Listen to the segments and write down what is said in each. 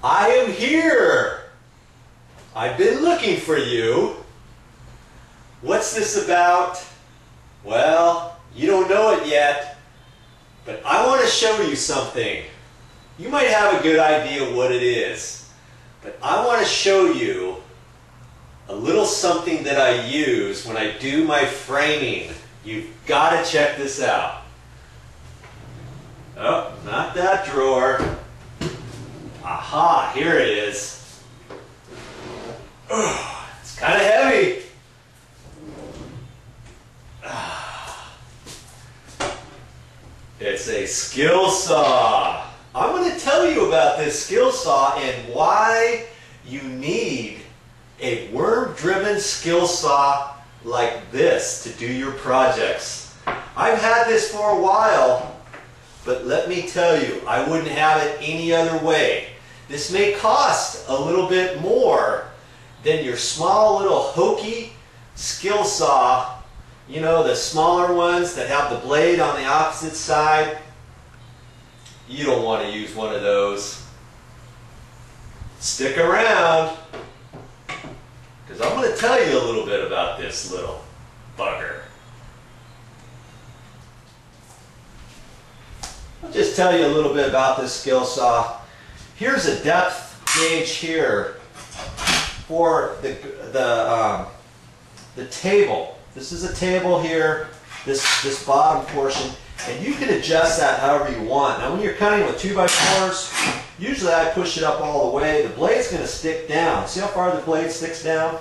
I am here. I've been looking for you. What's this about? Well, you don't know it yet, but I want to show you something. You might have a good idea what it is, but I want to show you a little something that I use when I do my framing. You've got to check this out. Oh, not that drawer. Aha, here it is. Oh, it's kind of heavy. It's a skill saw. I'm going to tell you about this skill saw and why you need a worm-driven skill saw like this to do your projects. I've had this for a while, but let me tell you, I wouldn't have it any other way. This may cost a little bit more than your small little hokey skill saw. You know, the smaller ones that have the blade on the opposite side. You don't want to use one of those. Stick around, because I'm going to tell you a little bit about this little bugger. I'll just tell you a little bit about this skill saw. Here's a depth gauge here for the table. This is a table here, this bottom portion, and you can adjust that however you want. Now when you're cutting with 2x4s, usually I push it up all the way. The blade's going to stick down. See how far the blade sticks down?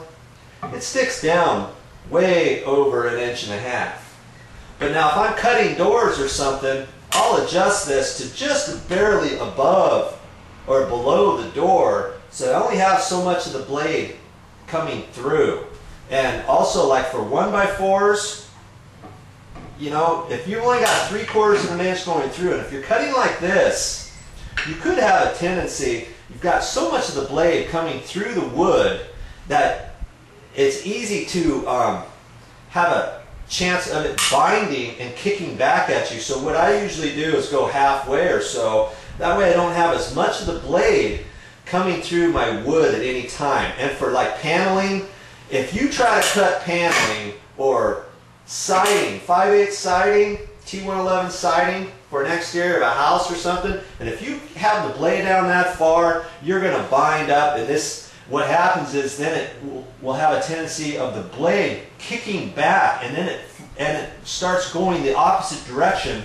It sticks down way over 1.5 inches. But now if I'm cutting doors or something, I'll adjust this to just barely above or below the door, so I only have so much of the blade coming through. And also, like for 1x4s, you know, if you've only got 3/4 of an inch going through it, if you're cutting like this, you could have a tendency, you've got so much of the blade coming through the wood that it's easy to have a chance of it binding and kicking back at you. So what I usually do is go halfway or so. That way I don't have as much of the blade coming through my wood at any time. And for like paneling, if you try to cut paneling or siding, 5/8 siding, T111 siding for an exterior of a house or something, and if you have the blade down that far, you're going to bind up, and this, what happens is then it will have a tendency of the blade kicking back, and then it starts going the opposite direction,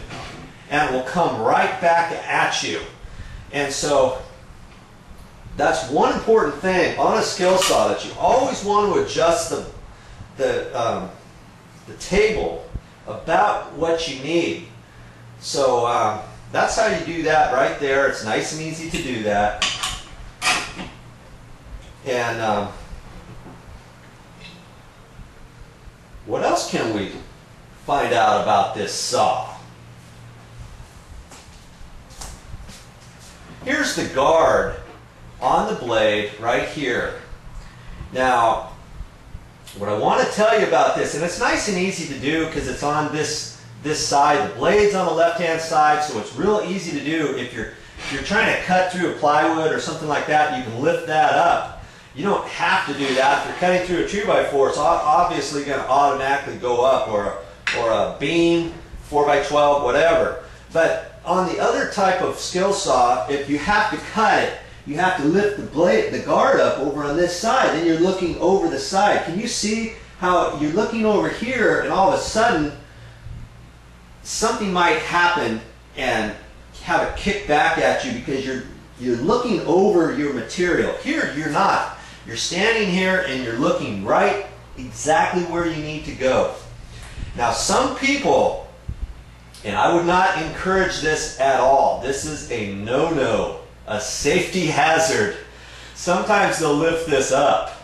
and it will come right back at you. And so that's one important thing on a skill saw, that you always want to adjust the table about what you need. So that's how you do that right there. It's nice and easy to do that. And what else can we find out about this saw? Here's the guard on the blade right here. Now, what I want to tell you about this, and it's nice and easy to do because it's on this side. The blade's on the left-hand side, so it's real easy to do. If you're trying to cut through a plywood or something like that, you can lift that up. You don't have to do that. If you're cutting through a 2x4, it's obviously going to automatically go up, or a beam, 4x12, whatever. But on the other type of skill saw, if you have to cut it, you have to lift the guard up over on this side. Then you're looking over the side. Can you see how you're looking over here, and all of a sudden something might happen and have it kick back at you because you're looking over your material. Here you're not. You're standing here and you're looking right exactly where you need to go. Now some people, and I would not encourage this at all, this is a no-no, a safety hazard. Sometimes they'll lift this up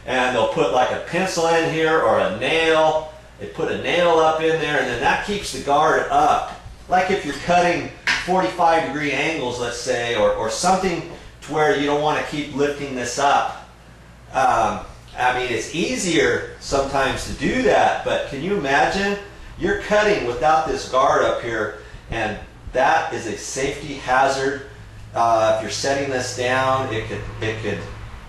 and they'll put like a pencil in here or a nail. They put a nail up in there, and then that keeps the guard up. Like if you're cutting 45-degree angles, let's say, or something to where you don't want to keep lifting this up. I mean, it's easier sometimes to do that, but can you imagine? You're cutting without this guard up here, and that is a safety hazard. If you're setting this down, it could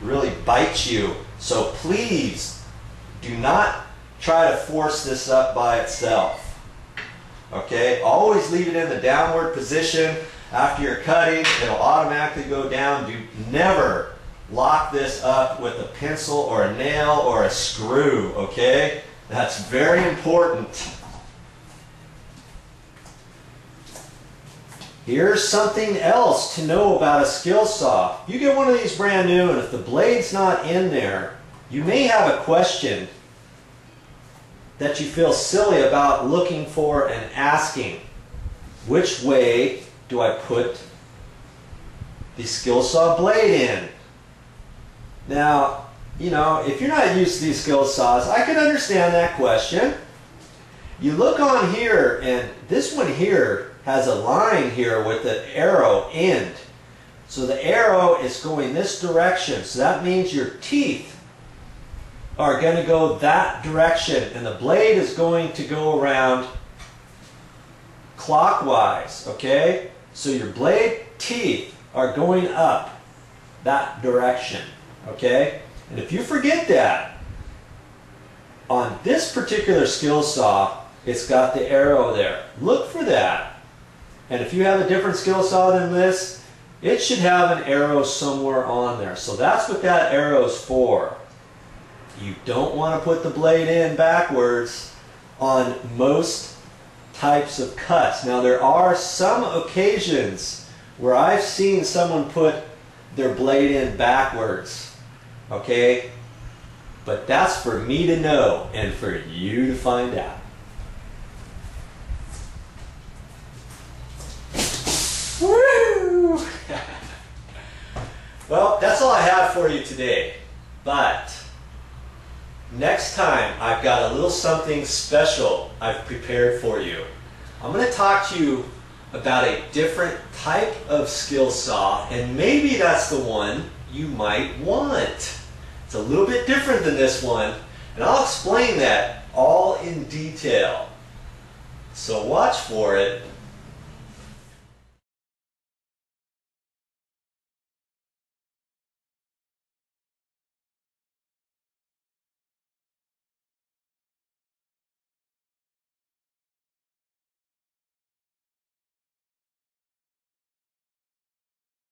really bite you. So please do not try to force this up by itself. Okay, always leave it in the downward position. After you're cutting, it'll automatically go down. Do never lock this up with a pencil or a nail or a screw, okay? That's very important. Here's something else to know about a skill saw. You get one of these brand new, and if the blade's not in there, you may have a question that you feel silly about looking for and asking. Which way do I put the skill saw blade in? Now, you know, if you're not used to these skill saws, I can understand that question. You look on here, and this one here has a line here with the arrow end. So the arrow is going this direction. So that means your teeth are going to go that direction, and the blade is going to go around clockwise, okay? So your blade teeth are going up that direction, okay? And if you forget that, on this particular skill saw, it's got the arrow there. Look for that. And if you have a different skill saw than this, it should have an arrow somewhere on there. So that's what that arrow is for. You don't want to put the blade in backwards on most types of cuts. Now there are some occasions where I've seen someone put their blade in backwards, okay? But that's for me to know and for you to find out. Woo! Well, that's all I have for you today. But next time, I've got a little something special I've prepared for you. I'm going to talk to you about a different type of skill saw, and maybe that's the one you might want. It's a little bit different than this one, and I'll explain that all in detail. So watch for it.